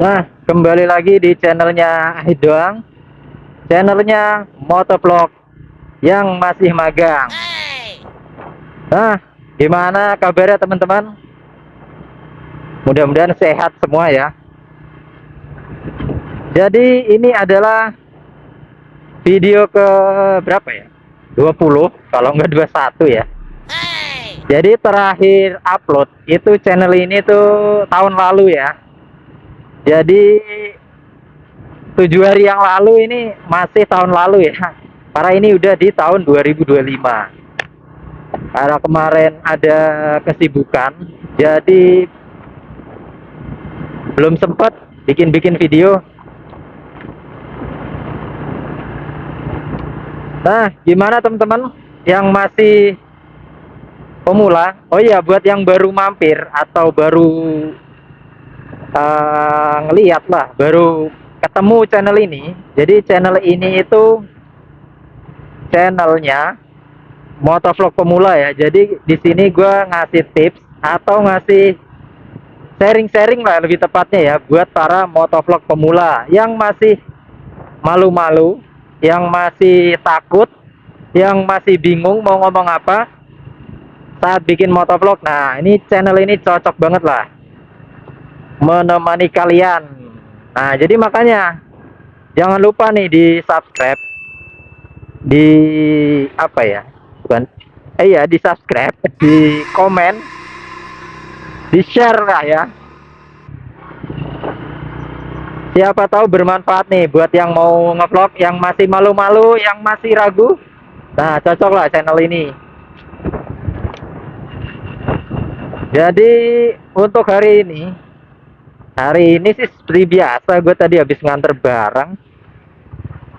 Nah, kembali lagi di channelnya Ahid Doang, channelnya motovlog yang masih magang. Nah, gimana kabarnya teman-teman? Mudah-mudahan sehat semua ya. Jadi ini adalah video ke berapa ya? 20 kalau enggak 21 ya. Jadi terakhir upload itu channel ini tuh tahun lalu ya. Jadi 7 hari yang lalu ini masih tahun lalu ya. Karena ini udah di tahun 2025. Karena kemarin ada kesibukan, jadi belum sempat bikin-bikin video. Nah, gimana teman-teman yang masih pemula? Oh iya, buat yang baru mampir atau baru ngeliat lah, baru ketemu channel ini. Jadi channel ini itu channelnya motovlog pemula ya. Jadi di sini gue ngasih tips atau ngasih sharing-sharing lah lebih tepatnya ya buat para motovlog pemula yang masih malu-malu, yang masih takut, yang masih bingung mau ngomong apa saat bikin motovlog. Nah, ini channel ini cocok banget lah menemani kalian. Nah, jadi makanya jangan lupa nih di subscribe, di apa ya? Bukan, iya di subscribe, di komen, di share lah ya. Siapa tahu bermanfaat nih buat yang mau ngevlog, yang masih malu-malu, yang masih ragu. Nah, cocok lah channel ini. Jadi untuk hari ini sih seperti biasa, gue tadi habis nganter barang.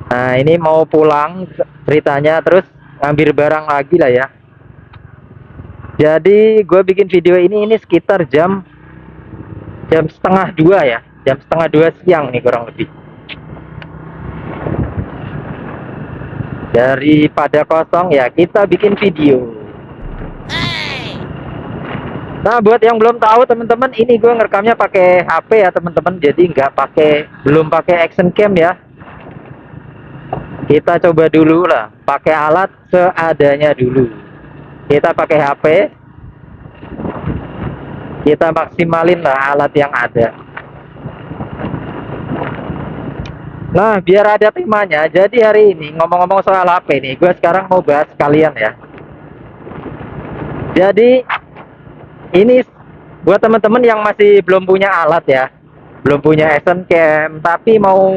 Nah, ini mau pulang ceritanya, terus ngambil barang lagi lah ya. Jadi gue bikin video ini sekitar jam setengah dua ya, jam setengah dua siang nih kurang lebih. Daripada kosong ya kita bikin video. Nah, buat yang belum tahu teman-teman, ini gue ngerekamnya pakai HP ya teman-teman, jadi belum pakai action cam ya. Kita coba dulu lah, pakai alat seadanya dulu. Kita pakai HP, kita maksimalin lah alat yang ada. Nah, biar ada temanya, jadi hari ini ngomong-ngomong soal HP nih, gue sekarang mau bahas kalian ya. Jadi ini buat teman-teman yang masih belum punya alat ya, belum punya action cam, tapi mau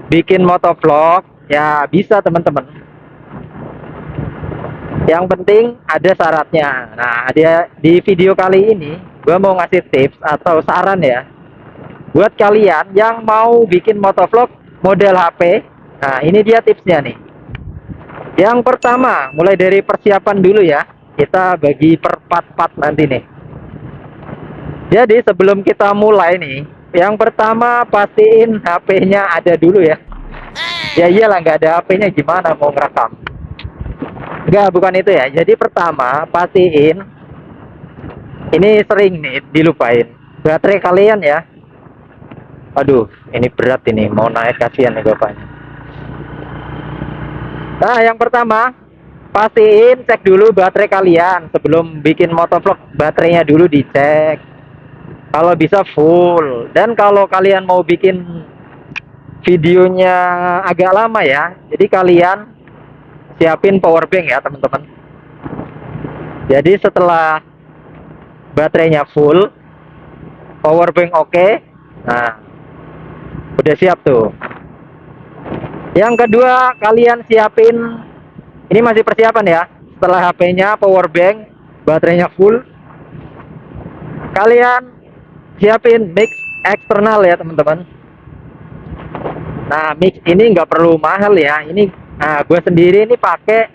bikin motovlog, ya bisa teman-teman. Yang penting ada syaratnya. Nah, dia di video kali ini gue mau ngasih tips atau saran ya buat kalian yang mau bikin motovlog model HP. Nah, ini dia tipsnya nih. Yang pertama, mulai dari persiapan dulu ya. Kita bagi per part-part nanti nih. Jadi sebelum kita mulai nih, yang pertama pastiin HP-nya ada dulu ya. Ya iyalah, nggak ada HP-nya gimana mau ngerekam. Enggak, bukan itu ya. Jadi pertama pastiin, ini sering nih dilupain, baterai kalian ya. Aduh, ini berat ini, mau naik kasihan nih bapaknya. Nah, yang pertama pastiin cek dulu baterai kalian sebelum bikin motovlog. Baterainya dulu dicek, kalau bisa full. Dan kalau kalian mau bikin videonya agak lama ya, jadi kalian siapin power bank ya teman-teman. Jadi setelah baterainya full, power bank oke, nah udah siap tuh. Yang kedua, kalian siapin, ini masih persiapan ya, setelah HP-nya power bank, baterainya full, kalian siapin mix eksternal ya teman-teman. Nah, mix ini nggak perlu mahal ya. Ini, nah gue sendiri ini pakai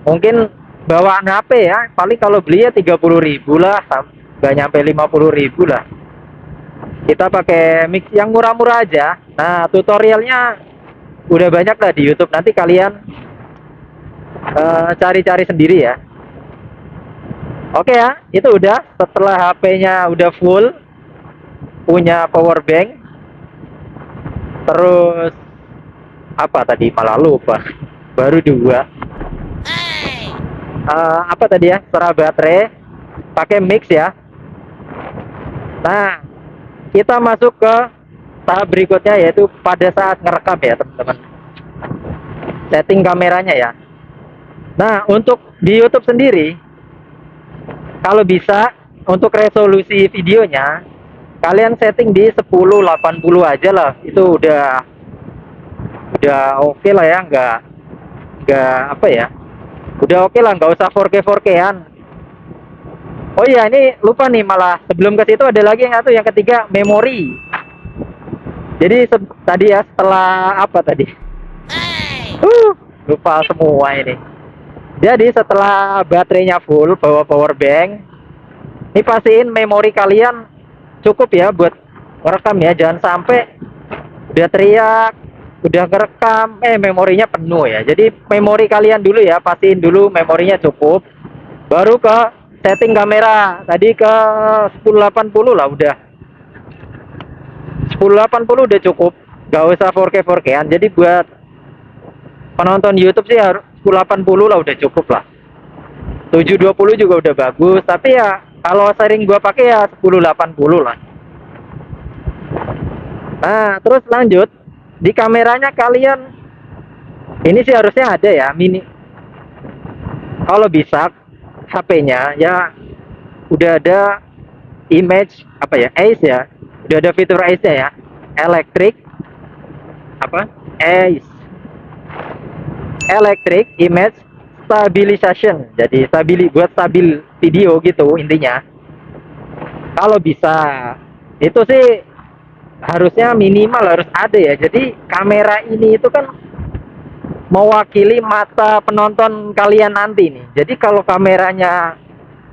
mungkin bawaan HP ya, paling kalau beli ya 30.000 lah, nggak nyampe 50.000 lah. Kita pakai mix yang murah-murah aja. Nah, tutorialnya udah banyak lah di YouTube. Nanti kalian cari-cari sendiri ya. Oke ya, itu udah. Setelah HP-nya udah full, punya power bank, terus apa tadi malah lupa. Baru dua. Apa tadi ya, setara baterai, pakai mix ya. Nah, kita masuk ke tahap berikutnya, yaitu pada saat ngerekam ya teman-teman, setting kameranya ya. Nah, untuk di YouTube sendiri, kalau bisa untuk resolusi videonya kalian setting di 1080 aja lah, itu udah oke lah ya, nggak apa ya, udah oke lah, nggak usah 4K 4K-an. Oh iya, ini lupa nih, malah sebelum ke situ ada lagi yang satu, yang ketiga, memori. Jadi tadi ya, setelah apa tadi? Lupa semua ini. Jadi setelah baterainya full, bawa power bank, ini pastiin memori kalian cukup ya buat merekam ya. Jangan sampai udah teriak, udah ngerekam, memorinya penuh ya. Jadi memori kalian dulu ya, pastiin dulu memorinya cukup. Baru ke setting kamera, tadi ke 1080 lah udah. 1080 udah cukup, gak usah 4K 4K-an. Jadi buat penonton YouTube sih harus 1080 lah, udah cukup lah. 720 juga udah bagus, tapi ya kalau sering gua pakai ya 1080 lah. Nah, terus lanjut di kameranya kalian, ini sih harusnya ada ya, mini, kalau bisa HP-nya ya udah ada image apa ya, ACE ya, udah ada fitur ACE ya, electric apa, ACE, electric image stabilization. Jadi buat stabil video gitu intinya. Kalau bisa itu sih harusnya minimal harus ada ya. Jadi kamera ini itu kan mewakili mata penonton kalian nanti nih. Jadi kalau kameranya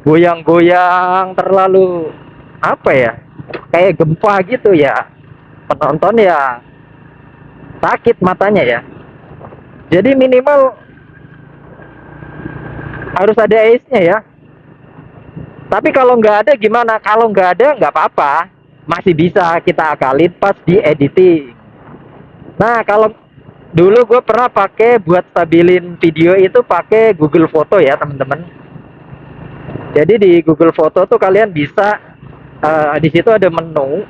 goyang-goyang terlalu apa ya, kayak gempa gitu ya, penonton ya sakit matanya ya. Jadi minimal harus ada ace-nya ya. Tapi kalau nggak ada gimana? Kalau nggak ada nggak apa-apa, masih bisa kita akalin pas di editing. Nah, kalau dulu gue pernah pakai buat stabilin video itu pakai Google Foto ya teman-teman. Jadi di Google Foto tuh kalian bisa di situ ada menu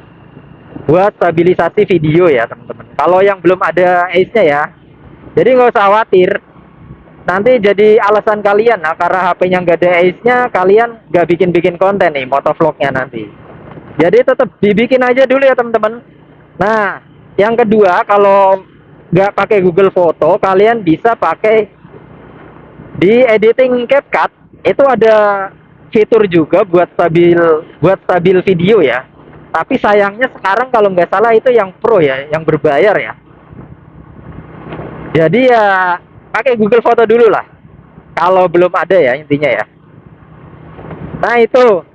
buat stabilisasi video ya teman-teman. Kalau yang belum ada ace-nya ya, jadi nggak usah khawatir. Nanti jadi alasan kalian, nah karena HP-nya nggak ada ace-nya, kalian nggak bikin-bikin konten nih motovlognya nanti. Jadi tetap dibikin aja dulu ya teman-teman. Nah, yang kedua, kalau nggak pakai Google Foto, kalian bisa pakai di editing CapCut. Itu ada fitur juga buat stabil video ya. Tapi sayangnya sekarang kalau nggak salah itu yang pro ya, yang berbayar ya. Jadi ya pakai Google Foto dulu lah, kalau belum ada ya intinya ya. Nah itu.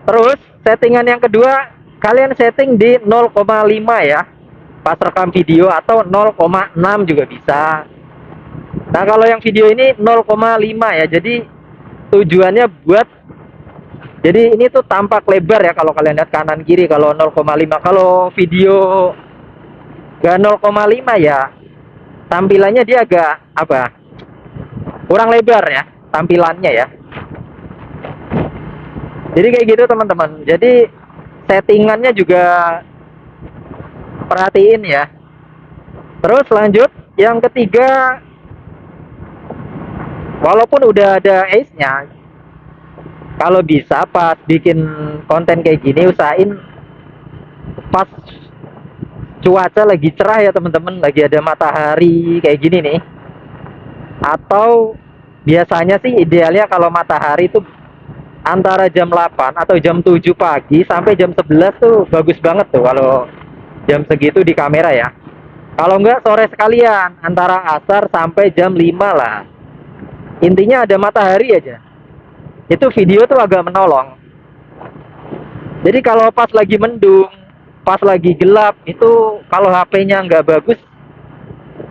Terus settingan yang kedua, kalian setting di 0,5 ya pas rekam video, atau 0,6 juga bisa. Nah kalau yang video ini 0,5 ya, jadi tujuannya buat, jadi ini tuh tampak lebar ya kalau kalian lihat kanan kiri kalau 0,5. Kalau video gak 0,5 ya tampilannya dia agak apa, kurang lebar ya tampilannya ya. Jadi kayak gitu teman-teman. Jadi settingannya juga perhatiin ya. Terus lanjut yang ketiga, walaupun udah ada ace-nya, kalau bisa pas bikin konten kayak gini usahain pas cuaca lagi cerah ya teman-teman, lagi ada matahari kayak gini nih. Atau biasanya sih idealnya kalau matahari tuh antara jam 8 atau jam 7 pagi sampai jam 11 tuh bagus banget tuh kalau jam segitu di kamera ya. Kalau enggak sore sekalian, antara asar sampai jam 5 lah. Intinya ada matahari aja, itu video tuh agak menolong. Jadi kalau pas lagi mendung, pas lagi gelap, itu kalau HP-nya nggak bagus,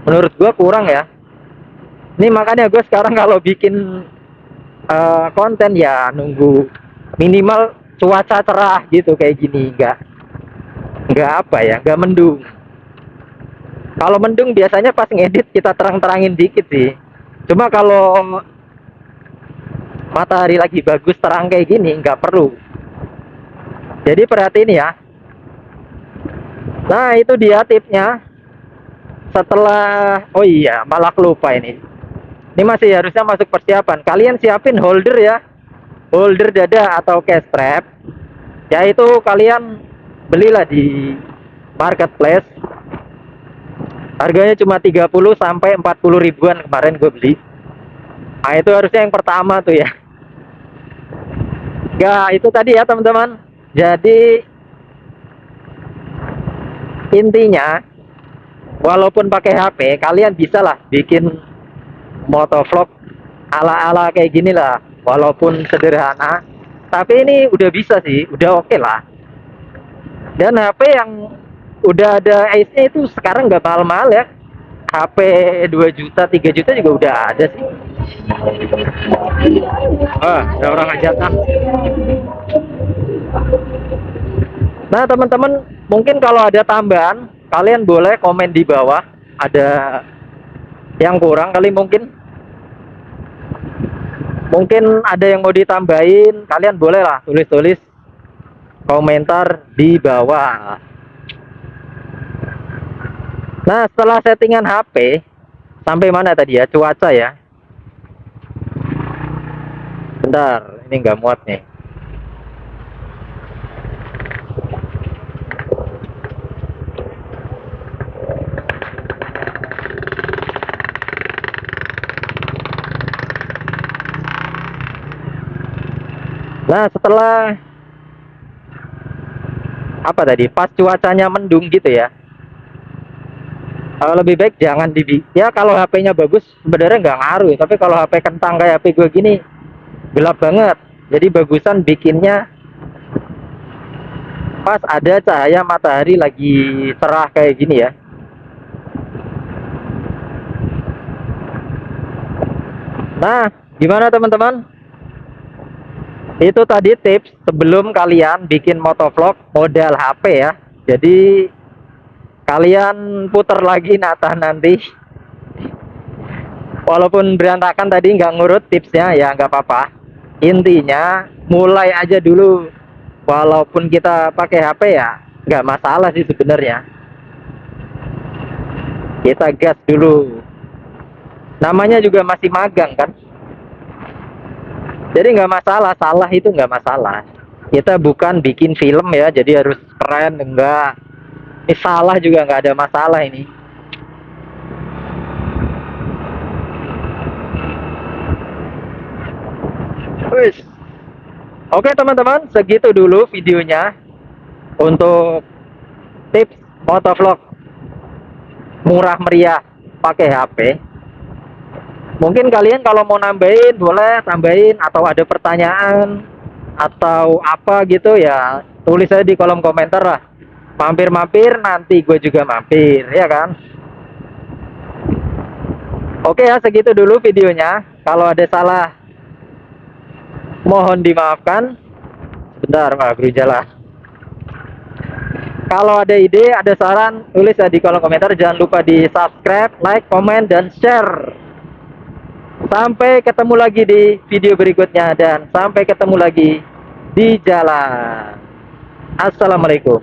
menurut gue kurang ya. Ini makanya gue sekarang kalau bikin konten ya nunggu minimal cuaca cerah gitu kayak gini, nggak apa ya, nggak mendung. Kalau mendung biasanya pas ngedit kita terang-terangin dikit sih. Cuma kalau matahari lagi bagus terang kayak gini nggak perlu. Jadi perhatiin ya. Nah itu dia tipsnya. Setelah, oh iya malah lupa ini. Ini masih harusnya masuk persiapan. Kalian siapin holder ya, holder dada atau cash strap. Yaitu kalian belilah di marketplace. Harganya cuma 30 sampai 40 ribuan kemarin gue beli. Nah itu harusnya yang pertama tuh ya. Gak itu tadi ya teman-teman. Jadi intinya walaupun pakai HP kalian bisa lah bikin motovlog ala-ala kayak gini lah. Walaupun sederhana, tapi ini udah bisa sih, udah oke lah. Dan HP yang udah ada ace-nya itu sekarang nggak mahal-mahal ya. HP 2 juta, 3 juta juga udah ada sih. Ada orang ngajak ah. Nah teman-teman, mungkin kalau ada tambahan kalian boleh komen di bawah. Ada yang kurang kali, mungkin ada yang mau ditambahin, kalian boleh lah tulis-tulis komentar di bawah. Nah setelah settingan HP sampai mana tadi ya, cuaca ya. Bentar, ini nggak muat nih. Nah setelah apa tadi, pas cuacanya mendung gitu ya, lebih baik jangan ya kalau HP-nya bagus sebenarnya nggak ngaruh, tapi kalau HP kentang kayak HP gue gini gelap banget, jadi bagusan bikinnya pas ada cahaya matahari lagi cerah kayak gini ya. Nah gimana teman-teman, itu tadi tips sebelum kalian bikin motovlog model HP ya. Jadi kalian putar lagi Nathan nanti. Walaupun berantakan tadi nggak ngurut tipsnya ya nggak apa-apa. Intinya mulai aja dulu. Walaupun kita pakai HP ya nggak masalah sih sebenarnya. Kita gas dulu. Namanya juga masih magang kan. Jadi nggak masalah, salah itu nggak masalah. Kita bukan bikin film ya, jadi harus keren enggak. Ini salah juga nggak ada masalah ini. Wih. Oke teman-teman, segitu dulu videonya untuk tips motovlog murah meriah pakai HP. Mungkin kalian kalau mau nambahin boleh tambahin, atau ada pertanyaan atau apa gitu ya tulis aja di kolom komentar lah. Mampir-mampir nanti gue juga mampir ya kan. Oke ya segitu dulu videonya. Kalau ada salah mohon dimaafkan. Sebentar Pak Brujala. Kalau ada ide, ada saran, tulis ya di kolom komentar. Jangan lupa di subscribe, like, komen, dan share. Sampai ketemu lagi di video berikutnya, dan sampai ketemu lagi di jalan. Assalamualaikum.